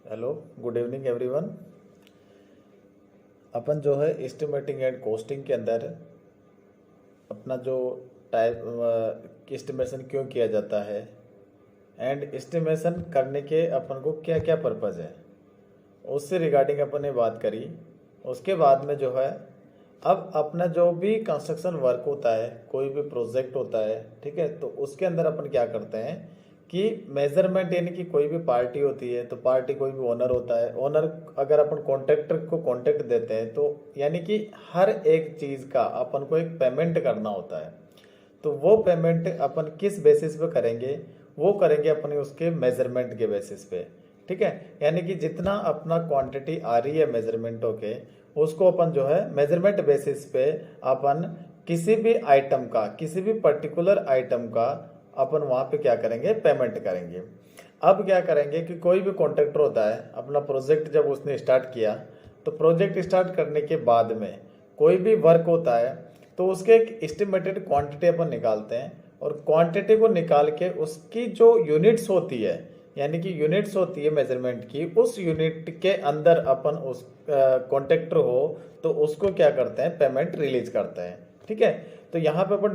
Hello, good evening everyone. अपन जो है एस्टिमेटिंग एंड कॉस्टिंग के अंदर अपना जो टाइप एस्टिमेशन क्यों किया जाता है एंड एस्टिमेशन करने के अपन को क्या क्या पर्पज़ है, उससे रिगार्डिंग अपन ने बात करी। उसके बाद में जो है अब अपना जो भी कंस्ट्रक्शन वर्क होता है, कोई भी प्रोजेक्ट होता है, ठीक है, तो उसके अंदर अपन क्या करते हैं कि मेजरमेंट, यानी कि कोई भी पार्टी होती है तो पार्टी कोई भी ओनर होता है, ओनर अगर अपन कॉन्ट्रैक्टर को कॉन्ट्रैक्ट देते हैं तो यानी कि हर एक चीज़ का अपन को एक पेमेंट करना होता है। तो वो पेमेंट अपन किस बेसिस पे करेंगे, वो करेंगे अपन उसके मेजरमेंट के बेसिस पे, ठीक है। यानी कि जितना अपना क्वांटिटी आ रही है मेजरमेंटों के, उसको अपन जो है मेजरमेंट बेसिस पे अपन किसी भी आइटम का, किसी भी पर्टिकुलर आइटम का अपन वहाँ पे क्या करेंगे, पेमेंट करेंगे। अब क्या करेंगे कि कोई भी कॉन्ट्रैक्टर होता है, अपना प्रोजेक्ट जब उसने स्टार्ट किया तो प्रोजेक्ट स्टार्ट करने के बाद में कोई भी वर्क होता है तो उसके एक एस्टिमेटेड क्वांटिटी अपन निकालते हैं, और क्वांटिटी को निकाल के उसकी जो यूनिट्स होती है, यानी कि यूनिट्स होती है मेजरमेंट की, उस यूनिट के अंदर अपन उस कॉन्ट्रैक्टर हो तो उसको क्या करते हैं, पेमेंट रिलीज करते हैं, ठीक है। तो यहाँ पे अपन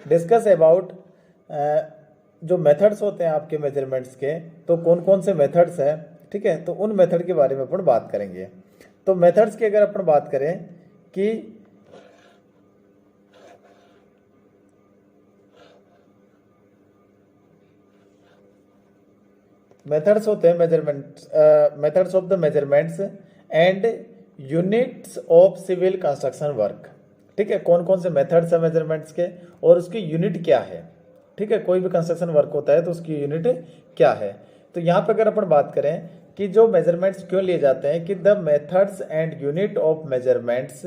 डिस्कस अबाउट जो मेथड्स होते हैं आपके मेजरमेंट्स के, तो कौन कौन से मेथड्स हैं, ठीक है, तो उन मेथड के बारे में अपन बात करेंगे। तो मेथड्स की अगर अपन बात करें कि मेथड्स होते हैं methods of the measurements and units of civil construction work, ठीक है। कौन कौन से मेथड्स है मेजरमेंट्स के और उसकी यूनिट क्या है, ठीक है। कोई भी कंस्ट्रक्शन वर्क होता है तो उसकी यूनिट क्या है। तो यहाँ पे अगर अपन बात करें कि जो मेजरमेंट्स क्यों लिए जाते हैं, कि the methods and unit of measurements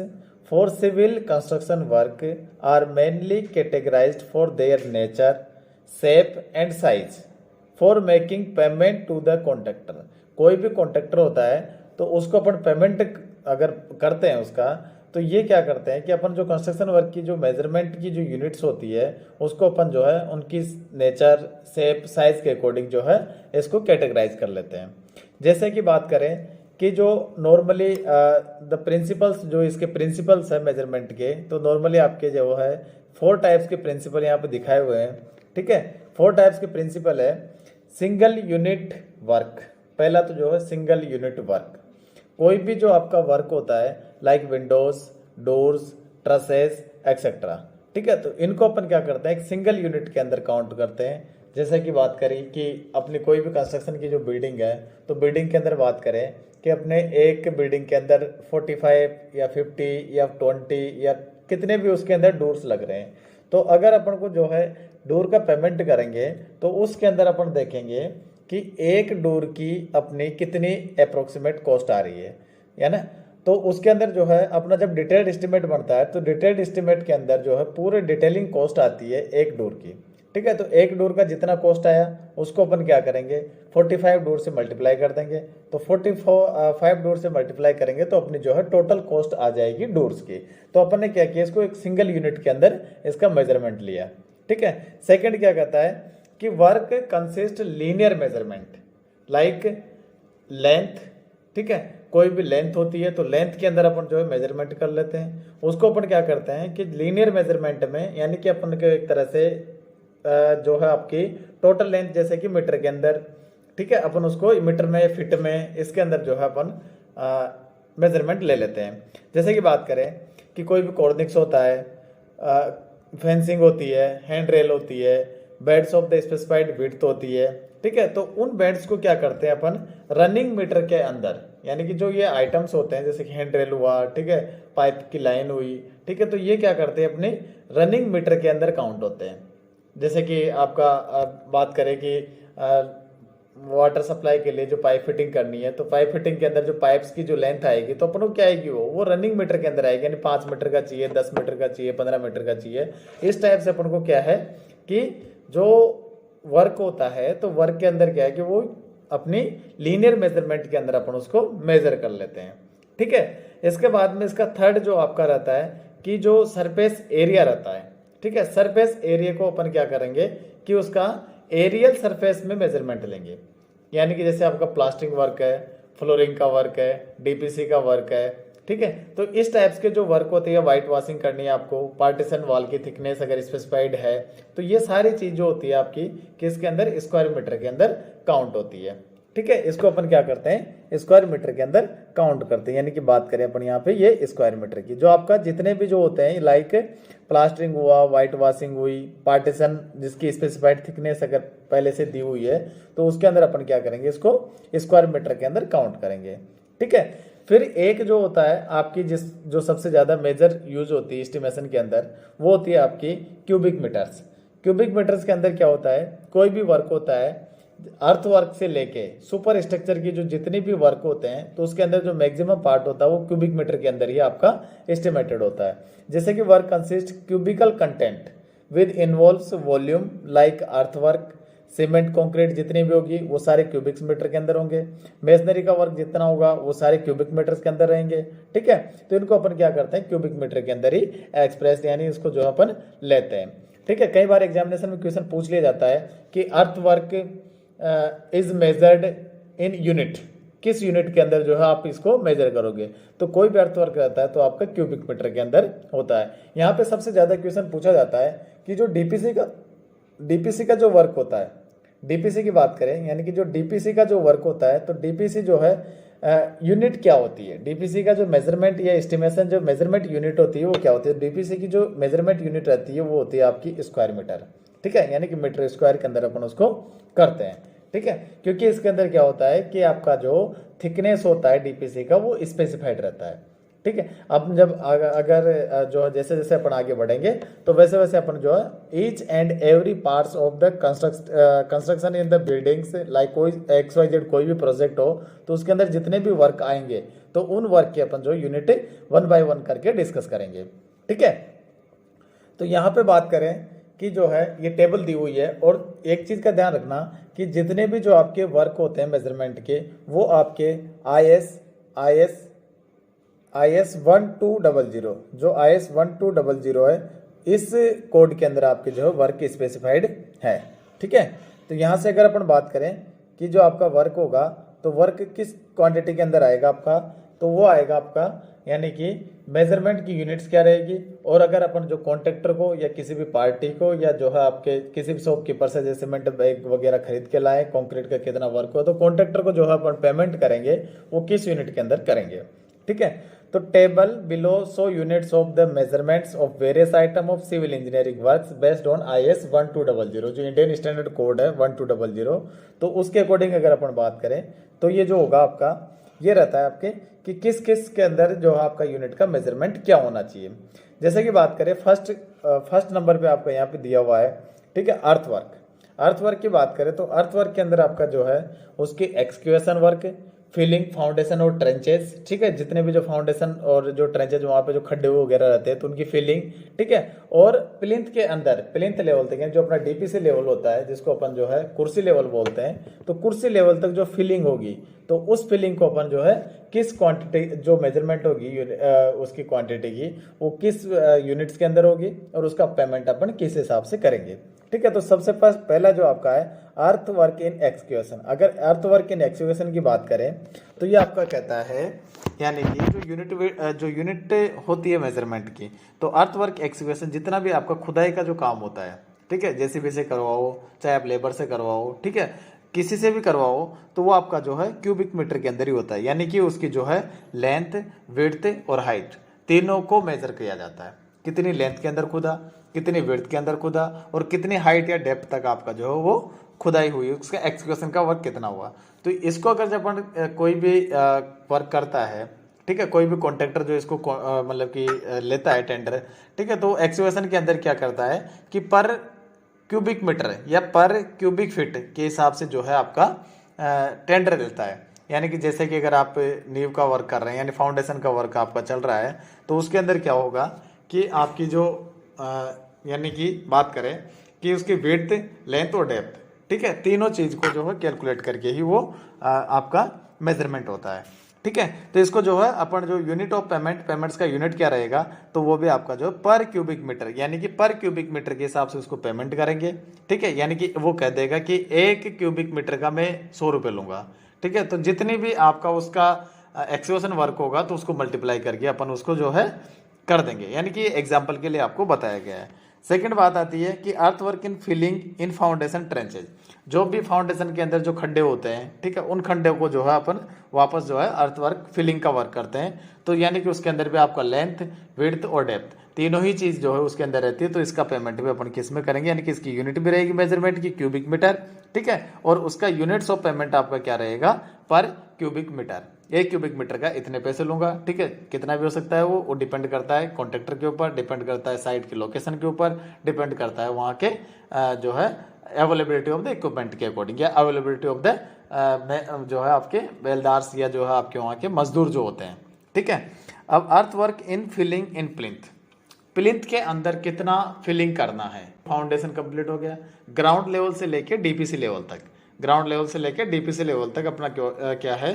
for civil construction work are mainly categorised for their nature, shape and size for making payment to the contractor. कोई भी कॉन्ट्रैक्टर होता है तो उसको अपन पेमेंट अगर करते हैं उसका, तो ये क्या करते हैं कि अपन जो कंस्ट्रक्शन वर्क की जो मेजरमेंट की जो यूनिट्स होती है उसको अपन जो है उनकी नेचर, शेप, साइज के अकॉर्डिंग जो है इसको कैटेगराइज कर लेते हैं। जैसे कि बात करें कि जो नॉर्मली द प्रिंसिपल्स, जो इसके प्रिंसिपल्स है मेजरमेंट के, तो नॉर्मली आपके जो है 4 टाइप्स के प्रिंसिपल यहाँ पे दिखाए हुए हैं, ठीक है। 4 टाइप्स के प्रिंसिपल है। सिंगल यूनिट वर्क, पहला तो जो है सिंगल यूनिट वर्क। कोई भी जो आपका वर्क होता है like Windows, doors, trusses etcetera, ठीक है, तो इनको अपन क्या करते हैं, एक सिंगल यूनिट के अंदर काउंट करते हैं। जैसे कि बात करें कि अपनी कोई भी कंस्ट्रक्शन की जो बिल्डिंग है, तो बिल्डिंग के अंदर बात करें कि अपने एक बिल्डिंग के अंदर 45 या 50 या 20 या कितने भी उसके अंदर डोर्स लग रहे हैं, तो अगर अपन को जो है डोर का पेमेंट करेंगे तो उसके अंदर अपन देखेंगे कि एक डोर की अपनी कितनी अप्रोक्सीमेट कॉस्ट आ रही है ना। तो उसके अंदर जो है अपना जब डिटेल्ड एस्टिमेट बनता है तो डिटेल्ड एस्टिमेट के अंदर जो है पूरे डिटेलिंग कॉस्ट आती है एक डोर की, ठीक है। तो एक डोर का जितना कॉस्ट आया उसको अपन क्या करेंगे, 45 डोर से मल्टीप्लाई कर देंगे। तो 45 डोर से मल्टीप्लाई करेंगे तो अपनी जो है टोटल कॉस्ट आ जाएगी डोर्स की। तो अपन ने क्या किया, इसको एक सिंगल यूनिट के अंदर इसका मेजरमेंट लिया, ठीक है। सेकंड क्या कहता है कि work consist linear measurement like length, ठीक है। कोई भी लेंथ होती है तो लेंथ के अंदर अपन जो है मेजरमेंट कर लेते हैं। उसको अपन क्या करते हैं कि लीनियर मेजरमेंट में, यानी कि अपन को एक तरह से जो है आपकी टोटल लेंथ, जैसे कि मीटर के अंदर, ठीक है, अपन उसको मीटर में, फिट में, इसके अंदर जो है अपन मेजरमेंट ले लेते हैं। जैसे कि बात करें कि कोई भी कॉर्निक्स होता है, फेंसिंग होती है, हैंड रेल होती है, beds of the specified width होती है, ठीक है। तो उन बेड्स को क्या करते हैं अपन रनिंग मीटर के अंदर, यानी कि जो ये आइटम्स होते हैं जैसे कि हैंड रेल हुआ, ठीक है, पाइप की लाइन हुई, ठीक है, तो ये क्या करते हैं अपने रनिंग मीटर के अंदर काउंट होते हैं। जैसे कि आपका बात करें कि वाटर सप्लाई के लिए जो पाइप फिटिंग करनी है, तो पाइप फिटिंग के अंदर जो पाइप्स की जो लेंथ आएगी तो अपन को क्या आएगी, वो रनिंग मीटर के अंदर आएगी, यानी 5 मीटर का चाहिए, 10 मीटर का चाहिए, 15 मीटर का चाहिए। इस टाइप से अपन को क्या है कि जो वर्क होता है तो वर्क के अंदर क्या है कि वो अपनी लीनियर मेजरमेंट के अंदर अपन उसको मेजर कर लेते हैं, ठीक है। इसके बाद में इसका थर्ड जो आपका रहता है कि जो सरफेस एरिया रहता है, ठीक है, सरफेस एरिया को अपन क्या करेंगे कि उसका एरियल सरफेस में मेजरमेंट लेंगे। यानी कि जैसे आपका प्लास्टिंग वर्क है, फ्लोरिंग का वर्क है, डीपीसी का वर्क है, ठीक है। तो इस टाइप्स के जो वर्क होती है, वाइट वॉशिंग करनी है आपको, पार्टीशन वॉल की थिकनेस अगर स्पेसिफाइड है, तो ये सारी चीज जो होती है आपकी किसके अंदर, स्क्वायर मीटर के अंदर काउंट होती है, ठीक है। इसको अपन क्या करते हैं, स्क्वायर मीटर के अंदर काउंट करते हैं। यानी कि बात करें अपन यहाँ पे ये स्क्वायर मीटर की, जो आपका जितने भी जो होते हैं लाइक प्लास्टरिंग हुआ, वाइट वॉशिंग हुई, पार्टीशन जिसकी स्पेसिफाइड थिकनेस अगर पहले से दी हुई है, तो उसके अंदर अपन क्या करेंगे, इसको स्क्वायर मीटर के अंदर काउंट करेंगे, ठीक है। फिर एक जो होता है आपकी जो सबसे ज्यादा मेजर यूज होती है एस्टिमेशन के अंदर, वो होती है आपकी क्यूबिक मीटर्स। क्यूबिक मीटर्स के अंदर क्या होता है, कोई भी वर्क होता है, अर्थ वर्क से लेके सुपर स्ट्रक्चर की जो जितने भी वर्क होते हैं, तो उसके अंदर जो मैक्सिमम पार्ट होता है वो क्यूबिक मीटर के अंदर ही आपका एस्टिमेटेड होता है। जैसे कि work consist cubical content with involves volume like earth work, cement concrete जितनी भी होगी वो सारे क्यूबिक मीटर के अंदर होंगे, मेसनरी का वर्क जितना होगा वो सारे क्यूबिक मीटर्स के अंदर रहेंगे, ठीक है। तो इनको अपन क्या करते हैं, क्यूबिक मीटर के अंदर ही एक्सप्रेस, यानी इसको जो अपन लेते हैं, ठीक है। कई बार एग्जामिनेशन में क्वेश्चन पूछ लिया जाता है कि earth work is measured in unit, किस यूनिट के अंदर जो है आप इसको मेजर करोगे, तो कोई भी अर्थ वर्क रहता है तो आपका क्यूबिक मीटर के अंदर होता है। यहाँ पे सबसे ज्यादा क्वेश्चन पूछा जाता है कि जो डीपीसी का जो वर्क होता है, डीपीसी की बात करें, यानी कि जो डीपीसी का जो वर्क होता है, तो डीपीसी जो है यूनिट क्या होती है, डीपीसी का जो मेजरमेंट या एस्टिमेशन जो मेजरमेंट यूनिट होती है वो क्या होती है, डीपीसी की जो मेजरमेंट यूनिट रहती है वो होती है आपकी स्क्वायर मीटर, ठीक है। यानी कि मीटर स्क्वायर के अंदर अपन उसको करते हैं, ठीक है। क्योंकि इसके अंदर क्या होता है कि आपका जो थिकनेस होता है डीपीसी का वो स्पेसिफाइड रहता है, ठीक है। अब जब अगर जो जैसे जैसे अपन आगे बढ़ेंगे तो वैसे वैसे अपन जो है each and every parts of the construction in the buildings, like कोई XYZ कोई भी प्रोजेक्ट हो तो उसके अंदर जितने भी वर्क आएंगे तो उन वर्क की अपन जो यूनिट 1 बाय 1 करके डिस्कस करेंगे, ठीक है। तो यहाँ पे बात करें कि जो है ये टेबल दी हुई है, और एक चीज का ध्यान रखना कि जितने भी जो आपके वर्क होते हैं मेजरमेंट के, वो आपके IS 1200, जो IS 1200 है, इस कोड के अंदर आपके जो है वर्क स्पेसिफाइड है, ठीक है। तो यहाँ से अगर अपन बात करें कि जो आपका वर्क होगा तो वर्क किस क्वांटिटी के अंदर आएगा आपका, तो वो आएगा आपका, यानी कि मेजरमेंट की यूनिट्स क्या रहेगी। और अगर अपन जो कॉन्ट्रैक्टर को या किसी भी पार्टी को या जो है आपके किसी भी शॉपकीपर से जैसे सीमेंट बैग वगैरह खरीद के लाए, कंक्रीट का कितना वर्क हो, तो कॉन्ट्रैक्टर को जो है अपन पेमेंट करेंगे वो किस यूनिट के अंदर करेंगे, ठीक है। तो table below show units of the measurements of various item of civil engineering works based on IS 1200, जो इंडियन स्टैंडर्ड कोड है 1200, तो उसके अकॉर्डिंग अगर अपन बात करें तो ये जो होगा आपका, ये रहता है आपके कि किस किस के अंदर जो आपका यूनिट का मेजरमेंट क्या होना चाहिए। जैसे कि बात करें फर्स्ट नंबर पे आपका यहाँ पे दिया हुआ है, ठीक है, अर्थवर्क की बात करें तो अर्थवर्क के अंदर आपका जो है उसकी एक्सक्यूएशन वर्क, फिलिंग, फाउंडेशन और ट्रेंचेस, ठीक है, जितने भी जो फाउंडेशन और जो ट्रेंचेज वहाँ पे जो खड्डे वगैरह रहते हैं तो उनकी फिलिंग, ठीक है। और प्लिंथ के अंदर प्लिंथ लेवल तक जो अपना डीपीसी लेवल होता है जिसको अपन जो है कुर्सी लेवल बोलते हैं, तो कुर्सी लेवल तक जो फिलिंग होगी तो उस फिलिंग को अपन जो है किस क्वांटिटी जो मेजरमेंट होगी उसकी क्वांटिटी की वो किस यूनिट्स के अंदर होगी और उसका पेमेंट अपन किस हिसाब से करेंगे, ठीक है। तो सबसे पहला जो आपका है अर्थ वर्क इन एक्सक्यूएशन। अगर अर्थ वर्क इन एक्सक्यूएशन की बात करें तो ये आपका कहता है, यानी कि जो यूनिट होती है मेजरमेंट की, तो अर्थ वर्क एक्सक्यूएशन जितना भी आपका खुदाई का जो काम होता है, ठीक है, जेसीबी से करवाओ चाहे आप लेबर से करवाओ, ठीक है, किसी से भी करवाओ, तो वो आपका जो है क्यूबिक मीटर के अंदर ही होता है। यानी कि उसकी जो है लेंथ, विड्थ और हाइट तीनों को मेजर किया जाता है, कितनी लेंथ के अंदर खुदा, कितनी विड्थ के अंदर खुदा और कितनी हाइट या डेप्थ तक आपका जो है वो खुदाई हुई, उसका एक्सक्यूशन का वर्क कितना हुआ। तो इसको अगर जब अपन कोई भी वर्क करता है, ठीक है, कोई भी कॉन्ट्रैक्टर जो इसको मतलब कि लेता है टेंडर, ठीक है, तो एक्सक्यूशन के अंदर क्या करता है कि पर क्यूबिक मीटर या पर क्यूबिक फीट के हिसाब से जो है आपका टेंडर देता है। यानी कि जैसे कि अगर आप नींव का वर्क कर रहे हैं यानी फाउंडेशन का वर्क आपका चल रहा है, तो उसके अंदर क्या होगा कि आपकी जो यानी कि बात करें कि उसकी विड्थ, लेंथ और डेप्थ, ठीक है, तीनों चीज को जो है कैलकुलेट करके ही वो आपका मेजरमेंट होता है, ठीक है। तो इसको जो है अपन जो यूनिट ऑफ पेमेंट्स का यूनिट क्या रहेगा, तो वो भी आपका जो पर क्यूबिक मीटर, यानी कि पर क्यूबिक मीटर के हिसाब से उसको पेमेंट करेंगे। ठीक है, यानी कि वो कह देगा कि 1 क्यूबिक मीटर का मैं 100 रुपये लूंगा। ठीक है, तो जितनी भी आपका उसका एक्सकेवेशन वर्क होगा तो उसको मल्टीप्लाई करके अपन उसको जो है कर देंगे, यानी कि एग्जाम्पल के लिए आपको बताया गया है। सेकंड बात आती है कि earth work in filling in foundation trenches, जो भी फाउंडेशन के अंदर जो खड्डे होते हैं, ठीक है, उन खड्डे को जो है अपन वापस जो है अर्थ वर्क फिलिंग का वर्क करते हैं। तो यानी कि उसके अंदर भी आपका लेंथ, विड्थ और डेप्थ तीनों ही चीज जो है उसके अंदर रहती है। तो इसका पेमेंट भी अपन किस में करेंगे, यानी कि इसकी यूनिट भी रहेगी मेजरमेंट की क्यूबिक मीटर। ठीक है, और उसका यूनिट्स ऑफ पेमेंट आपका क्या रहेगा, पर क्यूबिक मीटर। 1 क्यूबिक मीटर का इतने पैसे लूंगा। ठीक है, कितना भी हो सकता है वो डिपेंड करता है कॉन्ट्रैक्टर के ऊपर, डिपेंड करता है साइट की लोकेशन के ऊपर, डिपेंड करता है वहाँ के जो है अवेलेबिलिटी ऑफ द इक्विपमेंट के अकॉर्डिंग, या अवेलेबिलिटी ऑफ द जो है आपके बेलदार्स या जो है आपके वहाँ के मजदूर जो होते हैं। ठीक है, अब earth work in filling in plinth, plinth के अंदर कितना फिलिंग करना है। फाउंडेशन कंप्लीट हो गया, ग्राउंड लेवल से लेके डीपीसी लेवल तक, ग्राउंड लेवल से लेके डीपीसी लेवल तक अपना क्या है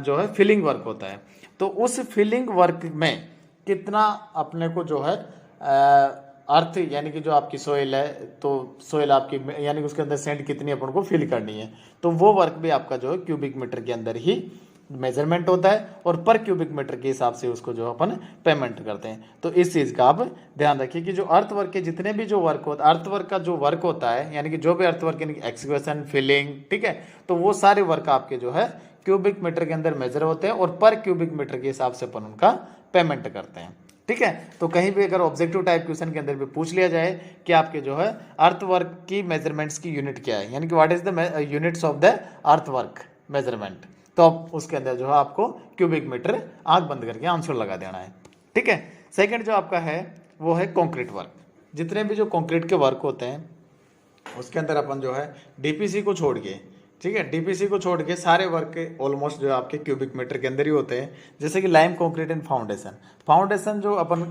जो है फिलिंग वर्क होता है। तो उस फिलिंग वर्क में कितना अपने को जो है अर्थ, यानी कि जो आपकी सोइल है, तो सोइल आपकी यानी कि उसके अंदर सेंड कितनी अपन को फिल करनी है, तो वो वर्क भी आपका जो है क्यूबिक मीटर के अंदर ही मेजरमेंट होता है, और पर क्यूबिक मीटर के हिसाब से उसको जो अपन पेमेंट करते हैं। तो इस चीज का आप ध्यान रखिए कि जो अर्थ वर्क के जितने भी जो वर्क होता है, अर्थ वर्क का जो वर्क होता है, यानी कि जो भी अर्थ वर्क, एक्सकेवेशन, फिलिंग, ठीक है, तो वो सारे वर्क आपके जो है क्यूबिक मीटर के अंदर मेजर होते हैं, और पर क्यूबिक मीटर के हिसाब से अपन उनका पेमेंट करते हैं। ठीक है, तो कहीं भी अगर ऑब्जेक्टिव टाइप क्वेश्चन के अंदर भी पूछ लिया जाए कि आपके जो है अर्थ वर्क की मेजरमेंट्स की यूनिट क्या है, यानी कि what is the units of the earth work measurement, तो अब उसके अंदर जो है आपको क्यूबिक मीटर आंख बंद करके आंसर लगा देना है। ठीक है, सेकंड जो आपका है वो है कंक्रीट वर्क। जितने भी जो कंक्रीट के वर्क होते हैं उसके अंदर अपन जो है डीपीसी को छोड़ के, ठीक है, डीपीसी को छोड़ के सारे वर्क ऑलमोस्ट जो आपके क्यूबिक मीटर के अंदर ही होते हैं। जैसे कि lime concrete and foundation, foundation जो अपन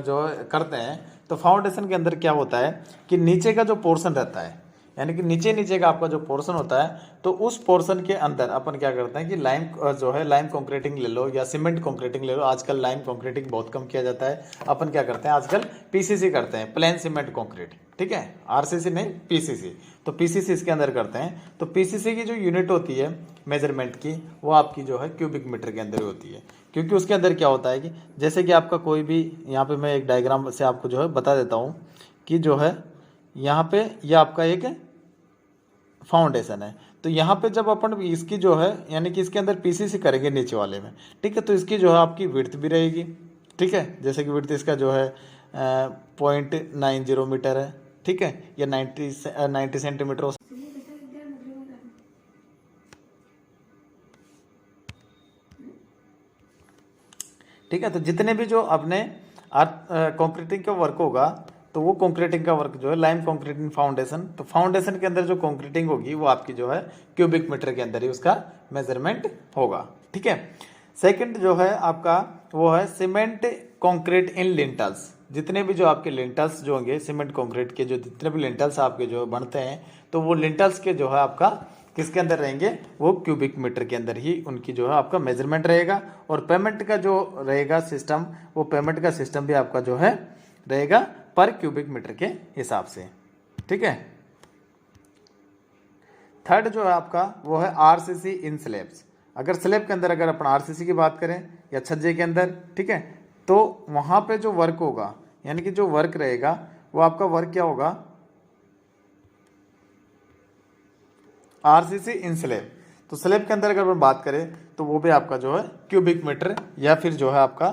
जो करते हैं, तो फाउंडेशन के अंदर क्या होता है कि नीचे का जो पोर्शन रहता है, यानी कि नीचे का आपका जो पोर्शन होता है, तो उस पोर्शन के अंदर अपन क्या करते हैं कि लाइम जो है लाइम कंक्रीटिंग ले लो या सीमेंट कंक्रीटिंग ले लो। आजकल लाइम कंक्रीटिंग बहुत कम किया जाता है, अपन क्या करते हैं आजकल पीसीसी करते हैं, प्लेन सीमेंट कंक्रीट। ठीक है, आरसीसी नहीं, पीसीसी। तो पीसीसी इसके अंदर करते हैं। तो पीसीसी की जो यूनिट होती है मेजरमेंट की, वो आपकी जो है क्यूबिक मीटर के अंदर होती है, क्योंकि उसके अंदर क्या होता है कि जैसे कि आपका कोई भी, यहाँ पे मैं एक डायग्राम से आपको जो है बता देता हूँ कि जो है यहाँ पे यह आपका एक फाउंडेशन है। तो यहाँ पे जब अपन इसकी जो है, यानी कि इसके अंदर पीसीसी करेंगे नीचे वाले में, ठीक है, तो इसकी जो है आपकी विड्थ भी रहेगी। ठीक है, जैसे कि विड्थ इसका जो है 0.90 मीटर है। ठीक है, या 90 सेंटीमीटर हो। ठीक है, तो जितने भी जो अपने कंक्रीटिंग का वर्क होगा, तो वो कंक्रीटिंग का वर्क जो है लाइम कंक्रीटिंग फाउंडेशन, तो फाउंडेशन के अंदर जो कंक्रीटिंग होगी वो आपकी जो है क्यूबिक मीटर के अंदर ही उसका मेजरमेंट होगा। ठीक है, सेकंड जो है आपका वो है सीमेंट कंक्रीट इन लिंटल्स। जितने भी जो आपके लिंटल्स जो होंगे सीमेंट कंक्रीट के, जो जितने भी लिंटल्स आपके जो बनते हैं, तो वो लिंटल्स के जो है आपका किसके अंदर रहेंगे, वो क्यूबिक मीटर के अंदर ही उनकी जो है आपका मेजरमेंट रहेगा। और पेमेंट का जो रहेगा सिस्टम, वो पेमेंट का सिस्टम भी आपका जो है रहेगा पर क्यूबिक मीटर के हिसाब से। ठीक है, थर्ड जो है आपका वो है आरसीसी इन स्लैब्स। अगर स्लैब के अंदर अगर अपन आरसीसी की बात करें या छज्जे के अंदर, ठीक है, तो वहां पे जो वर्क होगा, यानी कि जो वर्क रहेगा वो आपका वर्क क्या होगा, आरसीसी इन स्लैब। तो स्लैब के अंदर अगर अपन बात करें तो वो भी आपका जो है क्यूबिक मीटर या फिर जो है आपका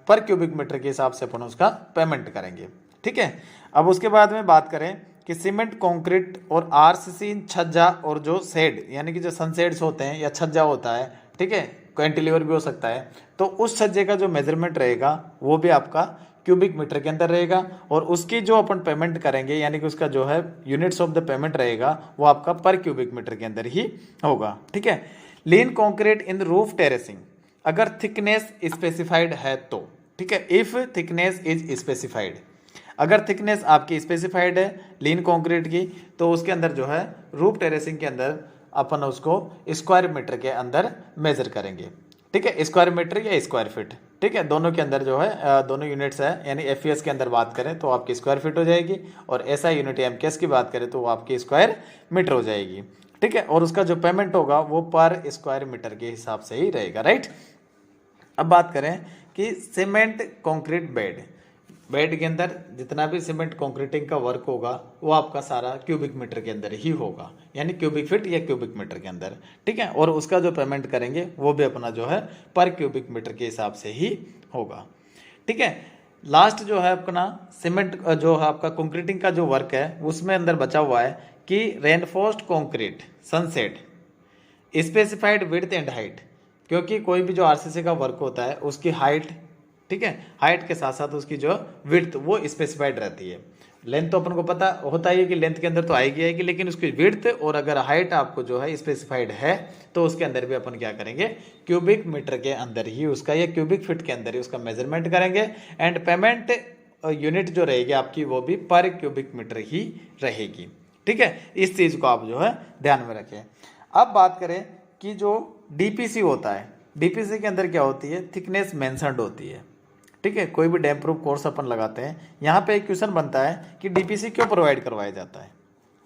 पर क्यूबिक मीटर के हिसाब से अपन उसका पेमेंट करेंगे। ठीक है, अब उसके बाद में बात करें कि सीमेंट कंक्रीट और आरसीसी छज्जा और जो शेड, यानी कि जो सनशेड्स होते हैं या छज्जा होता है, ठीक है, कैंटिलीवर भी हो सकता है, तो उस छज्जे का जो मेजरमेंट रहेगा वो भी आपका क्यूबिक मीटर के अंदर रहेगा। और उसकी जो अपन पेमेंट करेंगे, यानी कि उसका जो है यूनिट्स ऑफ द पेमेंट रहेगा, वो आपका पर क्यूबिक मीटर के अंदर ही होगा। ठीक है, लीन कंक्रीट इन रूफ टेरेसिंग, अगर थिकनेस स्पेसिफाइड है तो, ठीक है, इफ थिकनेस इज स्पेसिफाइड, अगर थिकनेस आपकी स्पेसिफाइड है लीन कंक्रीट की, तो उसके अंदर जो है रूफ टेरेसिंग के अंदर अपन उसको स्क्वायर मीटर के अंदर मेजर करेंगे। ठीक है, स्क्वायर मीटर या स्क्वायर फीट, ठीक है, दोनों के अंदर जो है दोनों यूनिट्स है, यानी एफईएस के अंदर बात करें तो आपकी स्क्वायर फीट हो जाएगी, और एसआई यूनिट एमकेएस की बात करें तो वो आपकी स्क्वायर मीटर हो जाएगी। ठीक है, और उसका जो पेमेंट होगा वो पर स्क्वायर मीटर के हिसाब से ही रहेगा, राइट। अब बात करें कि सीमेंट कंक्रीट बेड के अंदर जितना भी सीमेंट कंक्रीटिंग का वर्क होगा वो आपका सारा क्यूबिक मीटर के अंदर ही होगा, यानी क्यूबिक फीट या क्यूबिक मीटर के अंदर। ठीक है, और उसका जो पेमेंट करेंगे वो भी अपना जो है पर क्यूबिक मीटर के हिसाब से ही होगा। ठीक है, लास्ट जो है अपना सीमेंट जो है आपका कंक्रीटिंग का जो वर्क है उसमें अंदर बचा हुआ है कि reinforced concrete sunset specified width and height, क्योंकि कोई भी जो आरसीसी का वर्क होता है उसकी हाइट, ठीक है, हाइट के साथ साथ उसकी जो विड्थ वो स्पेसिफाइड रहती है। लेंथ तो अपन को पता होता ही है कि लेंथ के अंदर तो आएगी, लेकिन उसकी विड्थ और अगर हाइट आपको जो है स्पेसिफाइड है तो उसके अंदर भी अपन क्या करेंगे, क्यूबिक मीटर के अंदर ही उसका या क्यूबिक फीट के अंदर ही उसका मेजरमेंट करेंगे। एंड पेमेंट यूनिट जो रहेगी आपकी वो भी पर क्यूबिक मीटर ही रहेगी। ठीक है, इस चीज को आप जो है ध्यान में रखें। अब बात करें कि जो डीपीसी होता है, डीपीसी के अंदर क्या होती है, थिकनेस मेंशन्ड होती है। ठीक है, कोई भी डैम प्रूफ कोर्स अपन लगाते हैं, यहाँ पे एक क्वेश्चन बनता है कि डीपीसी क्यों प्रोवाइड करवाया जाता है।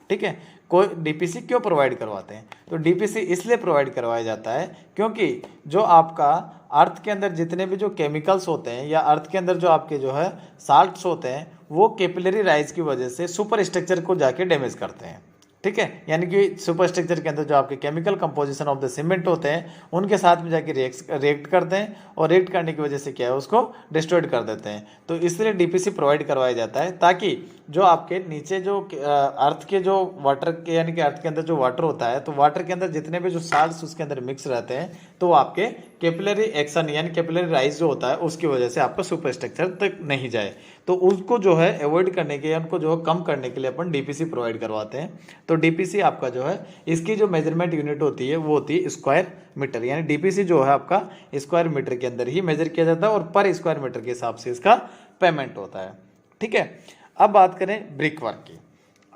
ठीक है, कोई डीपीसी क्यों प्रोवाइड करवाते हैं, तो डीपीसी इसलिए प्रोवाइड करवाया जाता है क्योंकि जो आपका अर्थ के अंदर जितने भी जो केमिकल्स होते हैं या अर्थ के अंदर जो आपके जो है साल्ट्स होते हैं वो कैपिलरी राइज की वजह से सुपर स्ट्रक्चर को जाके डैमेज करते हैं। ठीक है, यानी कि सुपर स्ट्रक्चर के अंदर जो आपके chemical composition of the cement होते हैं उनके साथ में जाके रिएक्ट करते हैं, और रिएक्ट करने की वजह से क्या है उसको डिस्ट्रॉयड कर देते हैं। तो इसलिए डीपीसी प्रोवाइड करवाया जाता है ताकि जो आपके नीचे जो अर्थ के जो वाटर के यानी कि अर्थ के अंदर जो वाटर होता है तो वाटर के अंदर जितने भी जो साल्ट्स उसके अंदर मिक्स रहते हैं तो वो आपके कैपिलरी एक्शन यानी कैपिलरी राइज जो होता है उसकी वजह से आपका सुपर स्ट्रक्चर तक नहीं जाए, तो उसको जो है अवॉइड करने के या उनको जो है कम करने के लिए अपन डीपीसी प्रोवाइड करवाते हैं। तो डीपीसी आपका जो है इसकी जो मेजरमेंट यूनिट होती है वो होती है स्क्वायर मीटर, यानी डीपीसी जो है आपका स्क्वायर मीटर के अंदर ही मेजर किया जाता है और पर स्क्वायर मीटर के हिसाब से इसका पेमेंट होता है। ठीक है, अब बात करें ब्रिक वर्क की।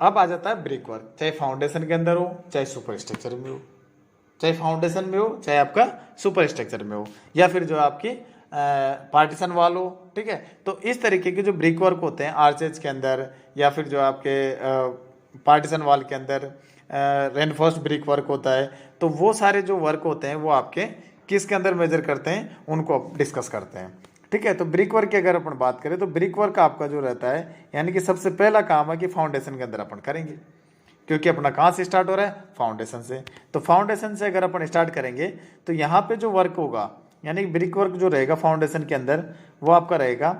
अब आ जाता है ब्रिक वर्क, चाहे फाउंडेशन के अंदर हो चाहे सुपर स्ट्रक्चर में हो, चाहे फाउंडेशन में हो चाहे आपका सुपर स्ट्रक्चर में हो या फिर जो आपकी पार्टीशन वाल हो। ठीक है, तो इस तरीके के जो ब्रिक वर्क होते हैं आर्चेज के अंदर या फिर जो आपके पार्टीशन वाल के अंदर रेनफोर्स्ड ब्रिक वर्क होता है, तो वो सारे जो वर्क होते हैं वो आपके किसके अंदर मेजर करते हैं उनको डिस्कस करते हैं। ठीक है, तो ब्रिक वर्क की अगर अपन बात करें तो ब्रिक वर्क आपका जो रहता है यानी कि सबसे पहला काम है कि फाउंडेशन के अंदर अपन करेंगे, क्योंकि अपना कहाँ से स्टार्ट हो रहा है, फाउंडेशन से। तो फाउंडेशन से अगर अपन स्टार्ट करेंगे तो यहाँ पे जो वर्क होगा यानी ब्रिक वर्क जो रहेगा फाउंडेशन के अंदर वो आपका रहेगा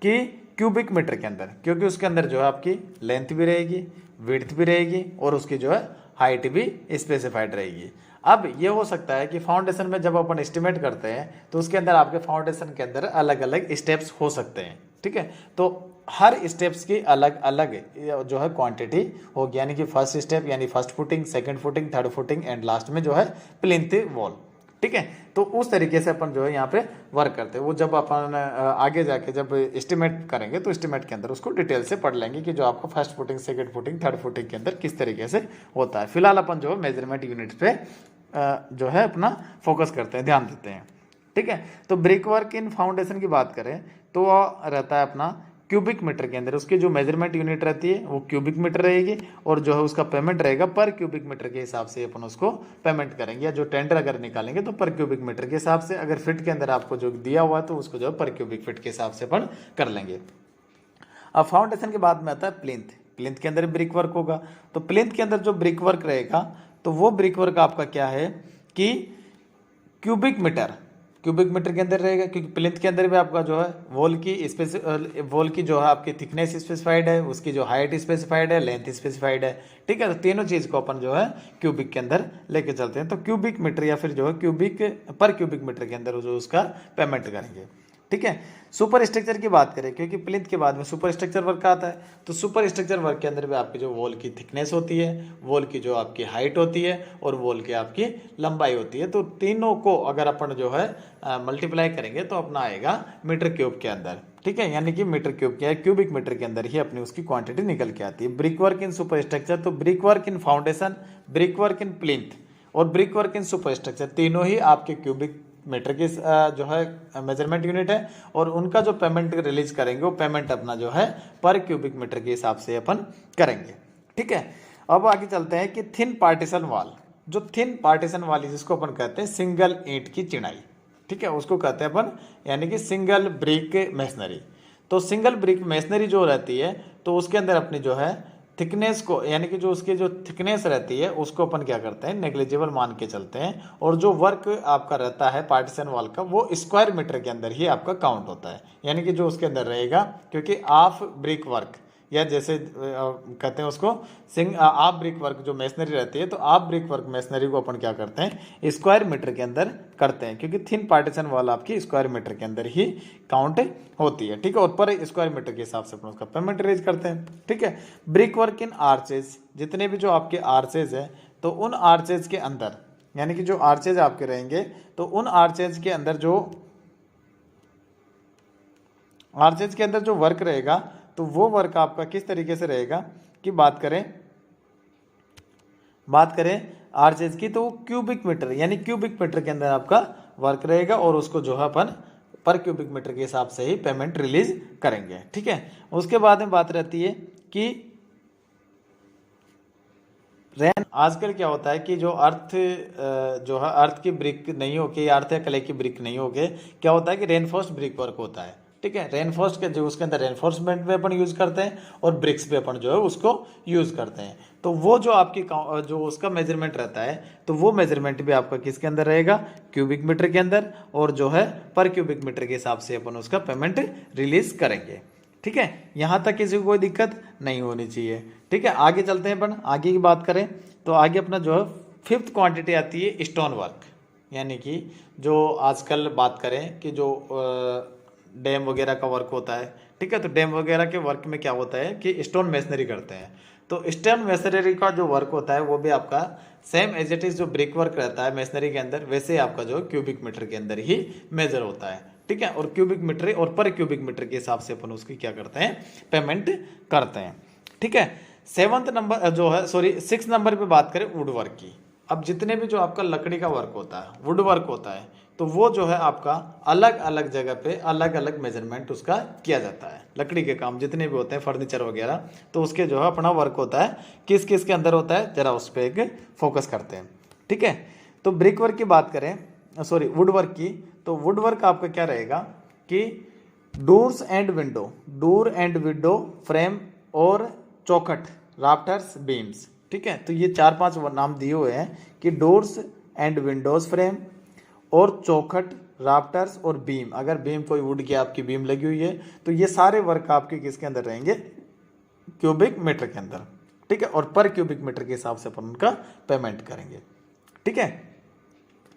कि क्यूबिक मीटर के अंदर, क्योंकि उसके अंदर जो है आपकी लेंथ भी रहेगी, विड्थ भी रहेगी और उसकी जो है हाइट भी स्पेसिफाइड रहेगी। अब ये हो सकता है कि फाउंडेशन में जब अपन एस्टिमेट करते हैं तो उसके अंदर आपके फाउंडेशन के अंदर अलग अलग स्टेप्स हो सकते हैं। ठीक है, तो हर स्टेप्स की अलग अलग जो है क्वांटिटी होगी, यानी कि फर्स्ट स्टेप यानी first footing, second footing, third footing and last में जो है प्लिंथ वॉल। ठीक है, तो उस तरीके से अपन जो है यहाँ पे वर्क करते हैं। वो जब अपन आगे जाके जब एस्टिमेट करेंगे तो एस्टिमेट के अंदर उसको डिटेल से पढ़ लेंगे कि जो आपका first footing, second footing, third footing के अंदर किस तरीके से होता है। फिलहाल अपन जो मेजरमेंट यूनिट पे जो है अपना फोकस करते हैं, ध्यान देते हैं। ठीक है, तो ब्रिक वर्क इन फाउंडेशन की बात करें तो वो रहता है अपना क्यूबिक मीटर के अंदर, उसकी जो मेजरमेंट यूनिट रहती है वो क्यूबिक मीटर रहेगी और जो है उसका पेमेंट रहेगा पर क्यूबिक मीटर के हिसाब से अपन उसको पेमेंट करेंगे, या जो टेंडर अगर निकालेंगे तो पर क्यूबिक मीटर के हिसाब से, अगर फिट के अंदर आपको जो दिया हुआ है तो उसको जो है पर क्यूबिक फीट के हिसाब से अपन कर लेंगे। अब फाउंडेशन के बाद में आता है प्लिंथ। प्लिंथ के अंदर ब्रिक वर्क होगा, तो प्लिंथ के अंदर जो ब्रिक वर्क रहेगा तो वो ब्रिक वर्क आपका क्या है कि क्यूबिक मीटर के अंदर रहेगा, क्योंकि प्लिंथ के अंदर भी आपका जो है वॉल की जो है आपकी थिकनेस स्पेसिफाइड है, उसकी जो हाइट स्पेसिफाइड है, लेंथ स्पेसिफाइड है। ठीक है, तो तीनों चीज को अपन जो है क्यूबिक के अंदर लेके चलते हैं। तो क्यूबिक मीटर या फिर जो है पर क्यूबिक मीटर के अंदर जो उसका पेमेंट करेंगे। ठीक है, सुपर स्ट्रक्चर की बात करें, क्योंकि प्लिंथ के बाद में सुपर स्ट्रक्चर वर्क आता है, तो सुपर स्ट्रक्चर वर्क के अंदर भी आपकी जो वॉल की थिकनेस होती है, वॉल की जो आपकी हाइट होती है और वॉल की आपकी लंबाई होती है, तो तीनों को अगर अपन जो है मल्टीप्लाई करेंगे तो अपना आएगा मीटर क्यूब के अंदर। ठीक है, यानी कि मीटर क्यूब क्या है, क्यूबिक मीटर के अंदर ही अपनी उसकी क्वांटिटी निकल के आती है। Brick work in super structure, तो brick work in foundation, brick work in plinth, और ब्रिक वर्क इन सुपरस्ट्रक्चर, तीनों ही आपके क्यूबिक मीटर की जो है मेजरमेंट यूनिट है, और उनका जो पेमेंट रिलीज करेंगे वो पेमेंट अपना जो है पर क्यूबिक मीटर के हिसाब से अपन करेंगे। ठीक है, अब आगे चलते हैं कि थिन पार्टीशन वाल, जो थिन पार्टीशन वाली जिसको अपन कहते हैं सिंगल ईंट की चिनाई, ठीक है, उसको कहते हैं अपन यानी कि सिंगल ब्रिक मेसनरी। तो सिंगल ब्रिक मेसनरी जो रहती है तो उसके अंदर अपनी जो है थिकनेस को यानी कि जो उसकी जो थिकनेस रहती है उसको अपन क्या करते हैं नेग्लिजिबल मान के चलते हैं, और जो वर्क आपका रहता है पार्टीशन वॉल का वो स्क्वायर मीटर के अंदर ही आपका काउंट होता है, यानी कि जो उसके अंदर रहेगा, क्योंकि हाफ ब्रिक वर्क या जैसे कहते हैं उसको हाफ ब्रिक वर्क जो मेसनरी रहती है, तो हाफ ब्रिक वर्क मेसनरी को अपन क्या करते हैं स्क्वायर मीटर के अंदर करते हैं, क्योंकि थिन पार्टीशन वॉल आपकी स्क्वायर मीटर के अंदर ही काउंट होती है। ठीक है, और पर स्क्वायर मीटर के हिसाब से अपन उसका पेमेंट रेज करते हैं। ठीक है, ब्रिक वर्क इन आर्चेज, जितने भी जो आपके आर्चेज है तो उन आर्चेज के अंदर यानी कि जो आर्चेज आपके रहेंगे तो उन आर्चेज के अंदर जो वर्क रहेगा तो वो वर्क आपका किस तरीके से रहेगा कि बात करें आर्चेज की, तो क्यूबिक मीटर यानी क्यूबिक मीटर के अंदर आपका वर्क रहेगा, और उसको जो है अपन पर क्यूबिक मीटर के हिसाब से ही पेमेंट रिलीज करेंगे। ठीक है, उसके बाद में बात रहती है कि आजकल क्या होता है कि जो अर्थ की ब्रिक नहीं होके या अर्थ या क्ले की ब्रिक नहीं होके क्या होता है कि रेनफोर्स्ड ब्रिक वर्क होता है। ठीक है, रेनफोर्स्ड के जो उसके अंदर रेनफोर्समेंट पे अपन यूज करते हैं और ब्रिक्स पे अपन जो है उसको यूज करते हैं, तो वो जो आपकी जो उसका मेजरमेंट रहता है तो वो मेजरमेंट भी आपका किसके अंदर रहेगा क्यूबिक मीटर के अंदर, और जो है पर क्यूबिक मीटर के हिसाब से अपन उसका पेमेंट रिलीज करेंगे। ठीक है, यहां तक किसी को कोई दिक्कत नहीं होनी चाहिए। ठीक है, आगे चलते हैं अपन, आगे की बात करें तो आगे अपना जो है फिफ्थ क्वांटिटी आती है स्टोन वर्क, यानी कि जो आजकल बात करें कि जो डैम वगैरह का वर्क होता है। ठीक है, तो डैम वगैरह के वर्क में क्या होता है कि स्टोन मेसनरी करते हैं, तो स्टोन मेसनरी का जो वर्क होता है वो भी आपका सेम एज इट इज जो ब्रिक वर्क रहता है मेसनरी के अंदर वैसे ही आपका जो क्यूबिक मीटर के अंदर ही मेजर होता है। ठीक है, और क्यूबिक मीटर और पर क्यूबिक मीटर के हिसाब से अपन उसकी क्या करते हैं पेमेंट करते हैं। ठीक है, सिक्स नंबर पे बात करें वुड वर्क की। अब जितने भी जो आपका लकड़ी का वर्क होता है वुड वर्क होता है तो वो जो है आपका अलग अलग जगह पे अलग अलग मेजरमेंट उसका किया जाता है। लकड़ी के काम जितने भी होते हैं फर्नीचर वगैरह तो उसके जो है अपना वर्क होता है, किस किस के अंदर होता है जरा उस पर एक फोकस करते हैं। ठीक है, तो ब्रिक वर्क की बात करें वुड वर्क की, तो वुड वर्क आपका क्या रहेगा कि डोर एंड विंडो फ्रेम और चौखट राफ्टर्स बीम्स। ठीक है, तो ये 4-5 नाम दिए हुए हैं कि डोर्स एंड विंडोज फ्रेम और चौखट राफ्टर्स और बीम, अगर बीम कोई वुड की आपकी बीम लगी हुई है तो ये सारे वर्क आपके किसके अंदर रहेंगे क्यूबिक मीटर के अंदर। ठीक है, और पर क्यूबिक मीटर के हिसाब से अपन उनका पेमेंट करेंगे। ठीक है,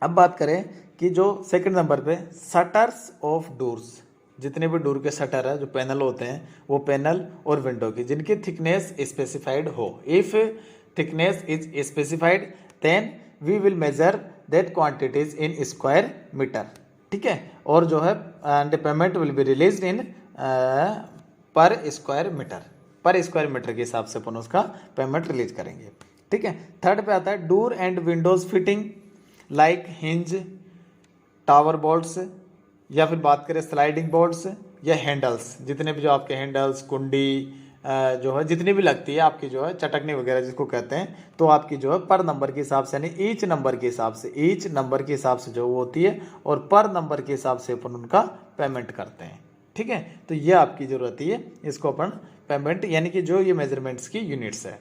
अब बात करें कि जो सेकंड नंबर पे शटर्स ऑफ डोर्स, जितने भी डोर के शटर है जो पैनल होते हैं वो पैनल और विंडो की जिनकी थिकनेस स्पेसिफाइड हो, if thickness is specified then we will measure that quantities in square metre. ठीक है, और जो है and payment will be released in per square metre के हिसाब से अपन उसका पेमेंट रिलीज करेंगे। ठीक है, थर्ड पे आता है door and Windows fitting like hinge tower boards, या फिर बात करें स्लाइडिंग बोर्ड्स या हैंडल्स, जितने भी जो आपके हैंडल्स कुंडी जो है जितनी भी लगती है आपकी जो है चटकनी वगैरह जिसको कहते हैं, तो आपकी जो है पर नंबर के हिसाब से यानी ईच नंबर के हिसाब से जो वो होती है और पर नंबर के हिसाब से अपन उनका पेमेंट करते हैं। ठीक है, तो ये आपकी जो रहती है इसको अपन पेमेंट यानी कि जो ये मेजरमेंट्स की यूनिट्स है।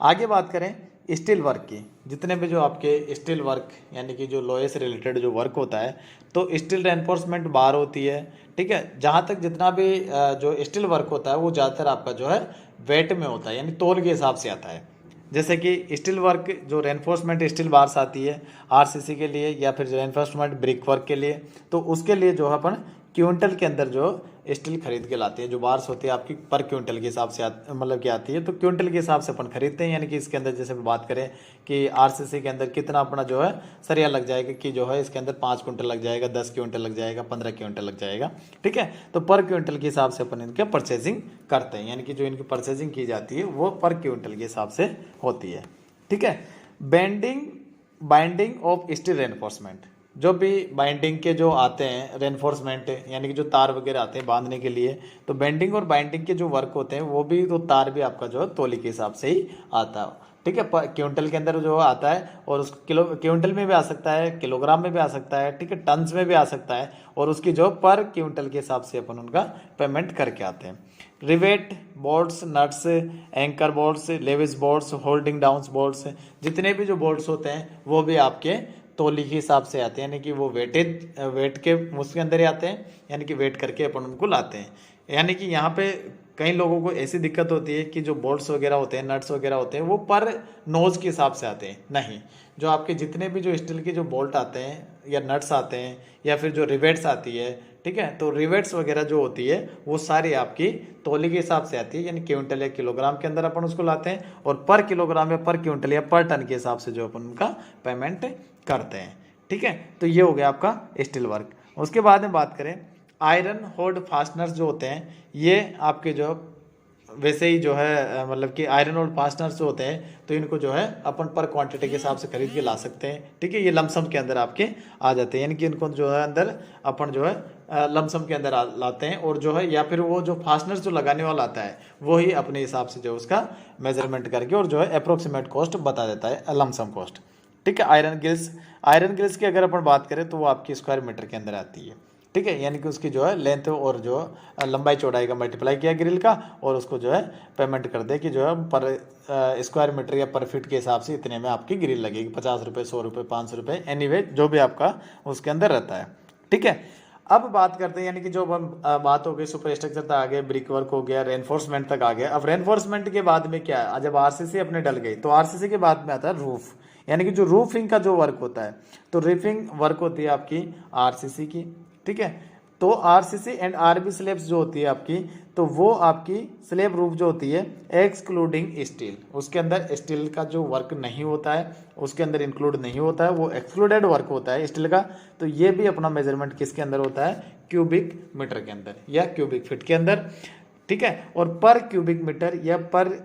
आगे बात करें स्टील वर्क की, जितने भी जो आपके स्टील वर्क यानी कि जो लोहे से रिलेटेड जो वर्क होता है तो स्टील रेनफोर्समेंट बार होती है। ठीक है, जहाँ तक जितना भी जो स्टील वर्क होता है वो ज़्यादातर आपका जो है वेट में होता है यानी तौल के हिसाब से आता है। जैसे कि स्टील वर्क जो रेनफोर्समेंट स्टील बार्स आती है आरसीसी के लिए या फिर रेनफोर्समेंट ब्रिक वर्क के लिए, तो उसके लिए जो है अपन क्विंटल के अंदर जो स्टील खरीद के लाते हैं, जो बार्स होती है आपकी पर क्विंटल के हिसाब से मतलब क्या आती है तो क्विंटल के हिसाब से अपन खरीदते हैं। यानी कि इसके अंदर जैसे बात करें कि आरसीसी के अंदर कितना अपना जो है सरिया लग जाएगा कि जो है इसके अंदर 5 क्विंटल लग जाएगा, 10 क्विंटल लग जाएगा, 15 क्विंटल लग जाएगा। ठीक है, तो पर क्विंटल के हिसाब से अपन इनके परचेजिंग करते हैं, यानी कि जो इनकी परचेजिंग की जाती है वो पर क्विंटल के हिसाब से होती है। ठीक है, bending binding of steel reinforcement, जो भी बाइंडिंग के जो आते हैं रेनफोर्समेंट यानी कि जो तार वगैरह आते हैं बांधने के लिए, तो बेंडिंग और बाइंडिंग के जो वर्क होते हैं वो भी, तो तार भी आपका जो है तोले के हिसाब से ही आता है। ठीक है, क्विंटल के अंदर जो आता है, और उस किलो क्विंटल में भी आ सकता है, किलोग्राम में भी आ सकता है, ठीक है, टन्स में भी आ सकता है, और उसकी जो पर क्विंटल के हिसाब से अपन उनका पेमेंट करके आते हैं। Rivet, bolts, nuts, anchor bolts, lewis bolts, holding down bolts, जितने भी जो बोल्ट्स होते हैं वो भी आपके तोली के हिसाब से आते हैं, यानी कि वो वेट के उसके अंदर ही आते हैं, यानी कि वेट करके अपन उनको लाते हैं। यानी कि यहाँ पे कई लोगों को ऐसी दिक्कत होती है कि जो बोल्ट्स वगैरह होते हैं, नट्स वगैरह होते हैं, वो पर नोज के हिसाब से आते हैं। नहीं, जो आपके जितने भी जो स्टील के जो बोल्ट आते हैं या नट्स आते हैं या फिर जो रिवेट्स आती है, ठीक है, तो रिवेट्स वगैरह जो होती है वो सारी आपकी तोले के हिसाब से आती है, यानी क्विंटल या किलोग्राम के अंदर अपन उसको लाते हैं, और पर किलोग्राम या पर क्विंटल या पर टन के हिसाब से जो अपन उनका पेमेंट करते हैं। ठीक है, तो ये हो गया आपका स्टील वर्क। उसके बाद में बात करें आयरन होल्ड फास्टनर्स जो होते हैं, ये आपके जो वैसे ही जो है मतलब कि आयरन होल्ड फास्टनर्स जो होते हैं, तो इनको जो है अपन पर क्वांटिटी के हिसाब से खरीद के ला सकते हैं। ठीक है, ये लमसम के अंदर आपके आ जाते हैं, यानी कि इनको जो है अंदर अपन जो है लमसम के अंदर लाते हैं, और जो है या फिर वो जो फास्टनर्स जो लगाने वाला आता है वो ही अपने हिसाब से जो उसका मेजरमेंट करके और जो है अप्रोक्सीमेट कॉस्ट बता देता है, लमसम कॉस्ट। ठीक है, आयरन गिल्स की अगर अपन बात करें तो वो आपकी स्क्वायर मीटर के अंदर आती है। ठीक है, यानी कि उसकी जो है लेंथ और जो लंबाई चौड़ाई का मल्टीप्लाई किया ग्रिल का, और उसको जो है पेमेंट कर दे कि जो है पर स्क्वायर मीटर या पर फीट के हिसाब से इतने में आपकी ग्रिल लगेगी, 50 रुपये, 100 रुपये, 500 रुपये, एनीवे जो भी आपका उसके अंदर रहता है। ठीक है, अब बात करते हैं, यानी कि जो बात हो गई सुपर स्ट्रक्चर तक आ गए, ब्रिक वर्क हो गया, रेनफोर्समेंट तक आ गया। अब रेनफोर्समेंट के बाद में क्या है, जब आरसीसी अपने डल गई तो आरसीसी के बाद में आता है रूफ, यानी कि जो रूफिंग का जो वर्क होता है, तो रूफिंग वर्क होती है आपकी आरसीसी की। ठीक है, तो आरसीसी एंड आरबी स्लेब्स जो होती है आपकी, तो वो आपकी स्लेब रूफ जो होती है एक्सक्लूडिंग स्टील, उसके अंदर स्टील का जो वर्क नहीं होता है, उसके अंदर इंक्लूड नहीं होता है, वो एक्सक्लूडेड वर्क होता है स्टील का। तो ये भी अपना मेजरमेंट किसके अंदर होता है, क्यूबिक मीटर के अंदर या क्यूबिक फीट के अंदर। ठीक है, और पर क्यूबिक मीटर या पर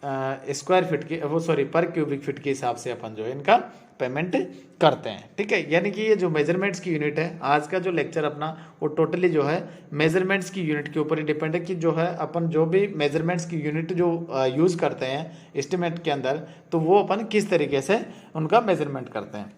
स्क्वायर फीट के वो सॉरी पर क्यूबिक फीट के हिसाब से अपन जो है इनका पेमेंट करते हैं। ठीक है, यानी कि ये जो मेजरमेंट्स की यूनिट है, आज का जो लेक्चर अपना वो टोटली जो है मेजरमेंट्स की यूनिट के ऊपर ही डिपेंड है, कि जो है अपन जो भी मेजरमेंट्स की यूनिट जो यूज़ करते हैं एस्टिमेट के अंदर, तो वो अपन किस तरीके से उनका मेजरमेंट करते हैं।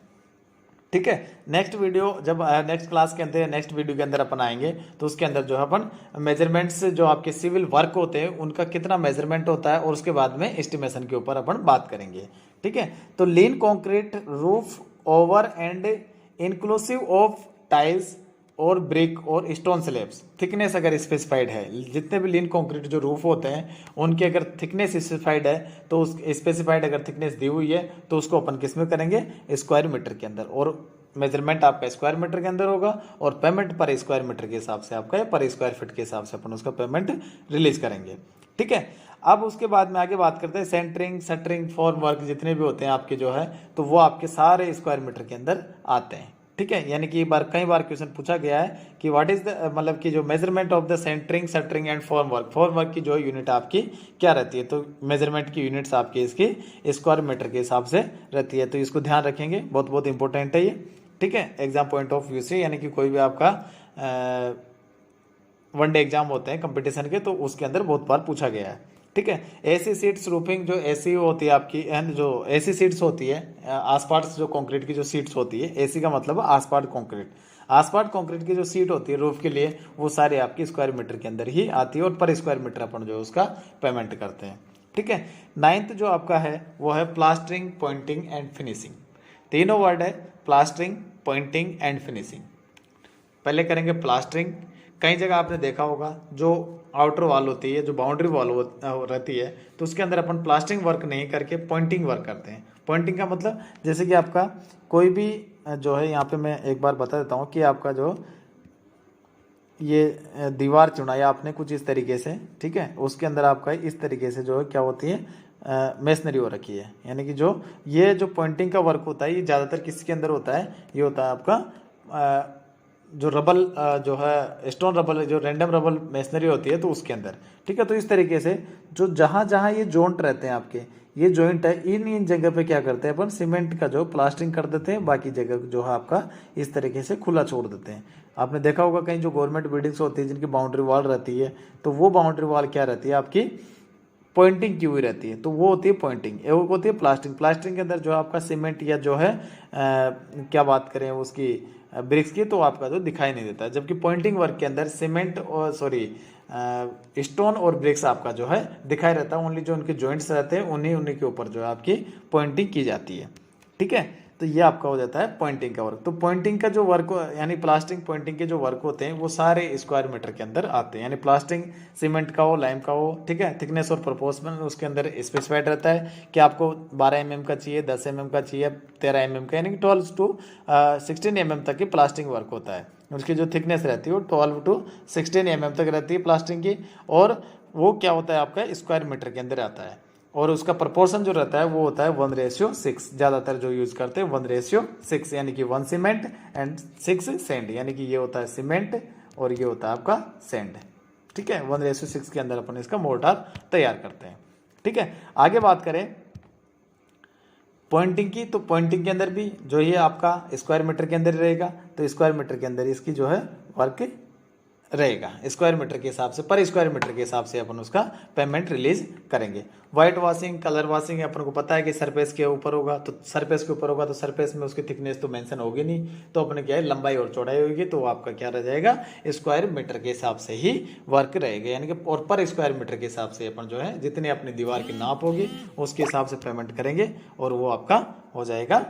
ठीक है, नेक्स्ट वीडियो जब नेक्स्ट क्लास के अंदर नेक्स्ट वीडियो के अंदर अपन आएंगे, तो उसके अंदर जो है अपन मेजरमेंट्स जो आपके सिविल वर्क होते हैं उनका कितना मेजरमेंट होता है, और उसके बाद में एस्टिमेशन के ऊपर अपन बात करेंगे। ठीक है, तो lean concrete roof over and inclusive of tiles और ब्रिक और स्टोन स्लैब्स थिकनेस अगर स्पेसिफाइड है, जितने भी लीन कंक्रीट जो रूफ होते हैं उनकी अगर थिकनेस स्पेसिफाइड है, तो उस स्पेसिफाइड अगर थिकनेस दी हुई है तो उसको अपन किस में करेंगे, स्क्वायर मीटर के अंदर, और मेजरमेंट आपका स्क्वायर मीटर के अंदर होगा, और पेमेंट पर स्क्वायर मीटर के हिसाब से आपका पर स्क्वायर फीट के हिसाब से अपन उसका पेमेंट रिलीज करेंगे। ठीक है, अब उसके बाद में आगे बात करते हैं सेंटरिंग, शटरिंग, फॉर्म वर्क जितने भी होते हैं आपके जो है, तो वो आपके सारे स्क्वायर मीटर के अंदर आते हैं। ठीक है, यानी कि कई बार क्वेश्चन पूछा गया है कि व्हाट इज द मतलब कि जो measurement of the centering, shuttering and form work की जो यूनिट आपकी क्या रहती है, तो मेजरमेंट की यूनिट्स आपकी इसकी स्क्वायर मीटर के हिसाब से रहती है, तो इसको ध्यान रखेंगे, बहुत बहुत इंपॉर्टेंट है ये। ठीक है, एग्जाम पॉइंट ऑफ व्यू से, यानी कि कोई भी आपका वनडे एग्जाम होते हैं कंपटीशन के, तो उसके अंदर बहुत बार पूछा गया है। ठीक है, एसी सीट्स रूफिंग जो एसी होती है आपकी, एंड जो एसी सीट्स होती है आसपास जो कंक्रीट की जो सीट्स होती है, एसी का मतलब आसपास कंक्रीट, आसपास कंक्रीट की जो सीट होती है रूफ के लिए, वो सारे आपकी स्क्वायर मीटर के अंदर ही आती है, और पर स्क्वायर मीटर अपन जो उसका पेमेंट करते हैं। ठीक है, 9th जो आपका है वो है प्लास्टरिंग, पॉइंटिंग एंड फिनिशिंग। तीनों वर्ड है, प्लास्टरिंग, पॉइंटिंग एंड फिनिशिंग। पहले करेंगे प्लास्टरिंग। कई जगह आपने देखा होगा जो आउटर वॉल होती है, जो बाउंड्री वॉल रहती है, तो उसके अंदर अपन प्लास्टरिंग वर्क नहीं करके पॉइंटिंग वर्क करते हैं। पॉइंटिंग का मतलब जैसे कि आपका कोई भी जो है, यहाँ पे मैं एक बार बता देता हूँ कि आपका जो ये दीवार चुनाया आपने कुछ इस तरीके से, ठीक है, उसके अंदर आपका इस तरीके से जो है क्या होती है मेसनरी हो रखी है, यानी कि जो ये जो पॉइंटिंग का वर्क होता है ये ज़्यादातर किसके अंदर होता है, ये होता है आपका जो रबल जो है स्टोन रबल, जो रैंडम रबल मेसनरी होती है तो उसके अंदर, ठीक है। तो इस तरीके से जो जहाँ जहाँ ये जॉइंट रहते हैं आपके, ये जॉइंट है, इन जगह पे क्या करते हैं अपन, सीमेंट का जो प्लास्टिंग कर देते हैं, बाकी जगह जो है आपका इस तरीके से खुला छोड़ देते हैं। आपने देखा होगा कहीं जो गवर्नमेंट बिल्डिंग्स होती है जिनकी बाउंड्री वॉल रहती है, तो वो बाउंड्री वॉल क्या रहती है आपकी, पॉइंटिंग की हुई रहती है, तो वो होती है पॉइंटिंग। एक होती है प्लास्टिंग, प्लास्टिंग के अंदर जो आपका सीमेंट या जो है क्या बात करें उसकी ब्रिक्स की, तो आपका जो दिखाई नहीं देता है। जबकि पॉइंटिंग वर्क के अंदर सीमेंट और स्टोन और ब्रिक्स आपका जो है दिखाई रहता है। ओनली जो उनके जॉइंट्स रहते हैं उन्हीं उन्हीं के ऊपर जो है आपकी पॉइंटिंग की जाती है, ठीक है। तो ये आपका हो जाता है पॉइंटिंग का वर्क। तो पॉइंटिंग का जो वर्क यानी प्लास्टिंग पॉइंटिंग के जो वर्क होते हैं वो सारे स्क्वायर मीटर के अंदर आते हैं। यानी प्लास्टिंग सीमेंट का हो, लाइम का हो, ठीक है, थिकनेस और प्रोपोर्शनल उसके अंदर स्पेसिफाइड रहता है कि आपको 12 mm का चाहिए, 10 mm का चाहिए, 13 mm का, यानी कि 12 to 16 mm तक की प्लास्टिंग वर्क होता है। उसकी जो थिकनेस रहती है वो 12 to 16 mm तक रहती है प्लास्टिंग की, और वो क्या होता है आपका स्क्वायर मीटर के अंदर आता है। और उसका प्रपोर्शन जो रहता है वो होता है 1:6, ज़्यादातर जो यूज करते हैं 1:6, यानी कि 1 सीमेंट एंड 6 सैंड, यानी कि ये होता है सीमेंट और ये होता है आपका सैंड, ठीक है। 1:6 के अंदर अपन इसका मोर्टार तैयार करते हैं, ठीक है। आगे बात करें पॉइंटिंग की, तो पॉइंटिंग के अंदर भी जो ये आपका स्क्वायर मीटर के अंदर रहेगा, तो स्क्वायर मीटर के अंदर इसकी जो है वर्क रहेगा। स्क्वायर मीटर के हिसाब से, पर स्क्वायर मीटर के हिसाब से अपन उसका पेमेंट रिलीज करेंगे। व्हाइट वॉशिंग, कलर वॉशिंग अपन को पता है कि सरफेस के ऊपर होगा, तो सरफेस के ऊपर होगा तो सरफेस में उसकी थिकनेस तो मेंशन होगी नहीं, तो अपने क्या है लंबाई और चौड़ाई होगी, तो आपका क्या रह जाएगा स्क्वायर मीटर के हिसाब से ही वर्क रहेगा। यानी कि और पर स्क्वायर मीटर के हिसाब से अपन जो है जितनी अपनी दीवार की नाप होगी उसके हिसाब से पेमेंट करेंगे, और वो आपका हो जाएगा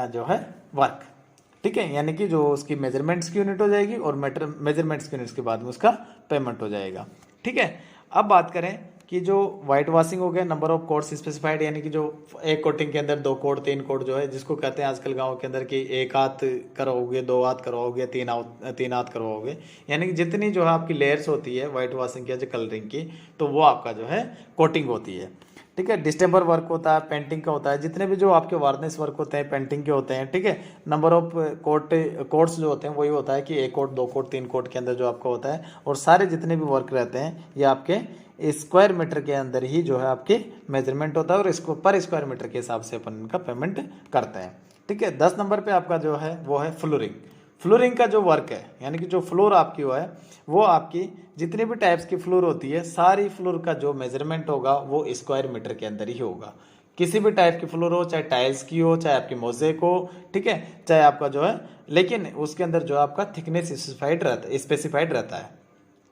जो है वर्क, ठीक है। यानी कि जो उसकी मेजरमेंट्स की यूनिट हो जाएगी और मेजरमेंट्स की यूनिट्स के बाद में उसका पेमेंट हो जाएगा, ठीक है। अब बात करें कि जो व्हाइट वॉशिंग हो गया, नंबर ऑफ कोट्स स्पेसिफाइड, यानी कि जो एक कोटिंग के अंदर 2 कोट 3 कोट जो है, जिसको कहते हैं आजकल गांव के अंदर कि 1 हाथ करवाओगे, 2 हाथ करवाओगे, 3 हाथ करवाओगे, यानी कि जितनी जो है आपकी लेयर्स होती है व्हाइट वॉशिंग की या कलरिंग की, तो वो आपका जो है कोटिंग होती है, ठीक है। डिस्टेम्पर वर्क होता है, पेंटिंग का होता है, जितने भी जो आपके वार्निश वर्क होते हैं पेंटिंग के होते हैं, ठीक है। नंबर ऑफ कोट्स जो होते हैं वही होता है कि 1 कोट 2 कोट 3 कोट के अंदर जो आपका होता है, और सारे जितने भी वर्क रहते हैं ये आपके स्क्वायर मीटर के अंदर ही जो है आपके मेजरमेंट होता है, और इसको पर स्क्वायर मीटर के हिसाब से अपन इनका पेमेंट करते हैं, ठीक है। 10 नंबर पे आपका जो है वो है फ्लोरिंग। फ्लोरिंग का जो वर्क है, यानी कि जो फ्लोर आपकी वो है, वो आपकी जितने भी टाइप्स की फ्लोर होती है सारी फ्लोर का जो मेजरमेंट होगा वो स्क्वायर मीटर के अंदर ही होगा। किसी भी टाइप की फ्लोर हो, चाहे टाइल्स की हो, चाहे आपकी मोज़ेक हो, ठीक है, चाहे आपका जो है, लेकिन उसके अंदर जो आपका थिकनेस स्पेसिफाइड रहता है।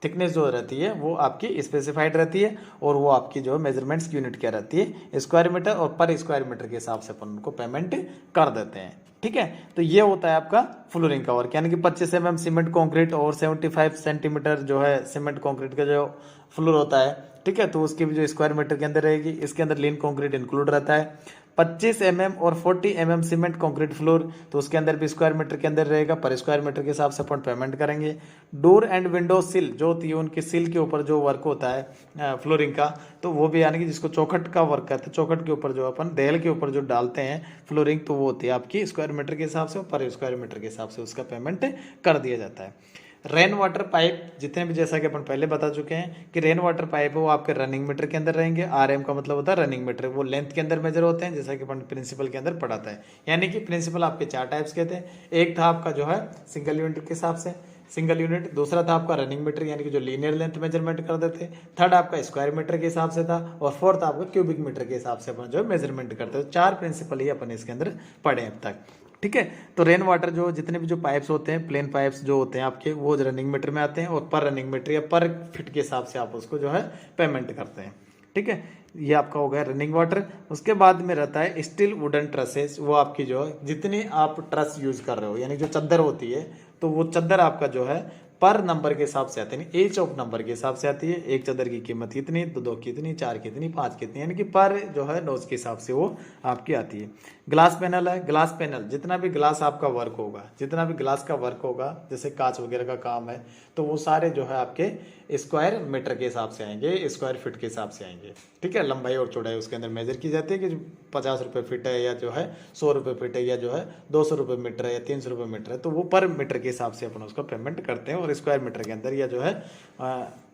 थिकनेस जो रहती है वो आपकी स्पेसिफाइड रहती है, और वो आपकी जो मेजरमेंट्स की यूनिट क्या रहती है स्क्वायर मीटर, और पर स्क्वायर मीटर के हिसाब से अपन उनको पेमेंट कर देते हैं, ठीक है। तो ये होता है आपका फ्लोरिंग का वर्क, यानी कि 25 mm सीमेंट कंक्रीट और 75 सेंटीमीटर जो है सीमेंट कंक्रीट का जो फ्लोर होता है, ठीक है, तो उसकी भी जो स्क्वायर मीटर के अंदर रहेगी। इसके अंदर लीन कंक्रीट इंक्लूड रहता है। 25 mm और 40 mm सीमेंट कंक्रीट फ्लोर, तो उसके अंदर भी स्क्वायर मीटर के अंदर रहेगा, पर स्क्वायर मीटर के हिसाब से अपन पेमेंट करेंगे। डोर एंड विंडो सिल जो होती है उनकी सिल के ऊपर जो वर्क होता है फ्लोरिंग का, तो वो भी यानी कि जिसको चौखट का वर्क करते हैं, चौखट के ऊपर जो अपन देल के ऊपर जो डालते हैं फ्लोरिंग, तो वो होती है आपकी स्क्वायर मीटर के हिसाब से, पर स्क्वायर मीटर के हिसाब से उसका पेमेंट कर दिया जाता है। रेन वाटर पाइप जितने भी, जैसा कि अपन पहले बता चुके हैं कि रेन वाटर पाइप है वो आपके रनिंग मीटर के अंदर रहेंगे। आरएम का मतलब होता है रनिंग मीटर, वो लेंथ के अंदर मेजर होते हैं, जैसा कि अपन प्रिंसिपल के अंदर पढ़ाता है। यानी कि प्रिंसिपल आपके 4 टाइप्स के थे। एक था आपका जो है सिंगल यूनिट के हिसाब से, सिंगल यूनिट। दूसरा था आपका रनिंग मीटर, यानी कि जो लीनियर लेंथ मेजरमेंट कर देते। थर्ड आपका स्क्वायर मीटर के हिसाब से था, और फोर्थ आपका क्यूबिक मीटर के हिसाब से अपन जो मेजरमेंट करते हैं। 4 प्रिंसिपल ही अपन इसके अंदर पढ़े अब तक, ठीक है। तो रेन वाटर जो जितने भी जो पाइप्स होते हैं, प्लेन पाइप्स जो होते हैं आपके, वो रनिंग मीटर में आते हैं, और पर रनिंग मीटर या पर फिट के हिसाब से आप उसको जो है पेमेंट करते हैं, ठीक है। ये आपका हो गया रनिंग वाटर। उसके बाद में रहता है स्टील वुडन ट्रसेस, वो आपकी जो है जितनी आप ट्रस यूज कर रहे हो, यानी जो चद्दर होती है, तो वो चद्दर आपका जो है पर नंबर के हिसाब से आती है, एच ऑफ नंबर के हिसाब से आती है। एक चादर की कीमत कितनी, तो 2 कितनी, 4 कितनी, 5 कितनी, यानी कि पर जो है नोज के हिसाब से वो आपकी आती है। ग्लास पैनल है, ग्लास पैनल जितना भी ग्लास आपका वर्क होगा, जितना भी ग्लास का वर्क होगा, जैसे कांच वगैरह का काम है, तो वो सारे जो है आपके स्क्वायर मीटर के हिसाब से आएंगे, स्क्वायर फीट के हिसाब से आएंगे। ठीक है, लंबाई और चौड़ाई उसके अंदर मेजर की जाती है कि 50 रुपये फीट है, या जो है 100 रुपये फीट है, या जो है 200 रुपये मीटर है, या 300 रुपये मीटर है, तो वो पर मीटर के हिसाब से अपन उसका पेमेंट करते हैं। और स्क्वायर मीटर के अंदर, या जो है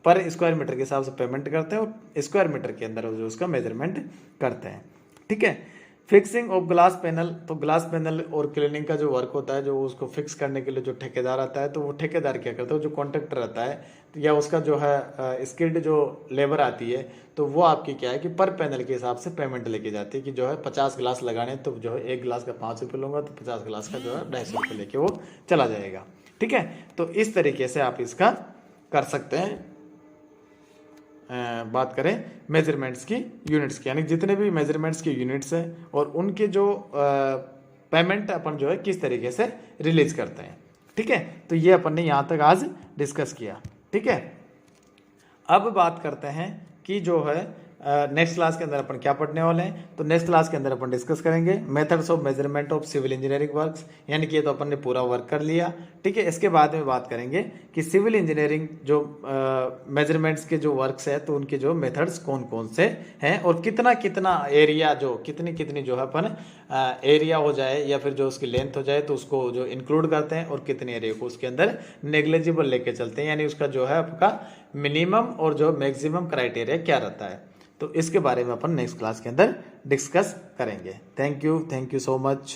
पर स्क्वायर मीटर के हिसाब से पेमेंट करते हैं, और स्क्वायर मीटर के अंदर जो उसका मेजरमेंट करते हैं। ठीक है, फिक्सिंग ऑफ ग्लास पैनल, तो ग्लास पैनल और क्लीनिंग का जो वर्क होता है, जो उसको फिक्स करने के लिए जो ठेकेदार आता है, तो वो ठेकेदार क्या करता है, जो कॉन्ट्रैक्टर रहता है, या उसका जो है स्किल्ड जो लेबर आती है, तो वो आपकी क्या है कि पर पैनल के हिसाब से पेमेंट लेके जाती है कि जो है 50 ग्लास लगाने, तो जो है 1 ग्लास का 5 रुपये लूँगा, तो 50 ग्लास का जो है 250 रुपये लेके वो चला जाएगा। ठीक है, तो इस तरीके से आप इसका कर सकते हैं। बात करें मेजरमेंट्स की यूनिट्स की, यानी जितने भी मेजरमेंट्स की यूनिट्स हैं और उनके जो पेमेंट अपन जो है किस तरीके से रिलीज करते हैं। ठीक है, तो ये अपन ने यहाँ तक आज डिस्कस किया। ठीक है, अब बात करते हैं कि जो है नेक्स्ट क्लास के अंदर अपन क्या पढ़ने वाले हैं। तो नेक्स्ट क्लास के अंदर अपन डिस्कस करेंगे methods of measurement of civil engineering works, यानी कि ये तो अपन ने पूरा वर्क कर लिया। ठीक है, इसके बाद में बात करेंगे कि सिविल इंजीनियरिंग जो मेजरमेंट्स के जो वर्क्स है, तो उनके जो मेथड्स कौन कौन से हैं, और कितना कितना एरिया, जो कितनी कितनी जो है अपन एरिया हो जाए, या फिर जो उसकी लेंथ हो जाए, तो उसको जो इंक्लूड करते हैं, और कितने एरिया को उसके अंदर नेग्लिजिबल लेके चलते हैं, यानी उसका जो है आपका मिनिमम और जो मैक्सिमम क्राइटेरिया क्या रहता है। तो इसके बारे में अपन नेक्स्ट क्लास के अंदर डिस्कस करेंगे। Thank you so much.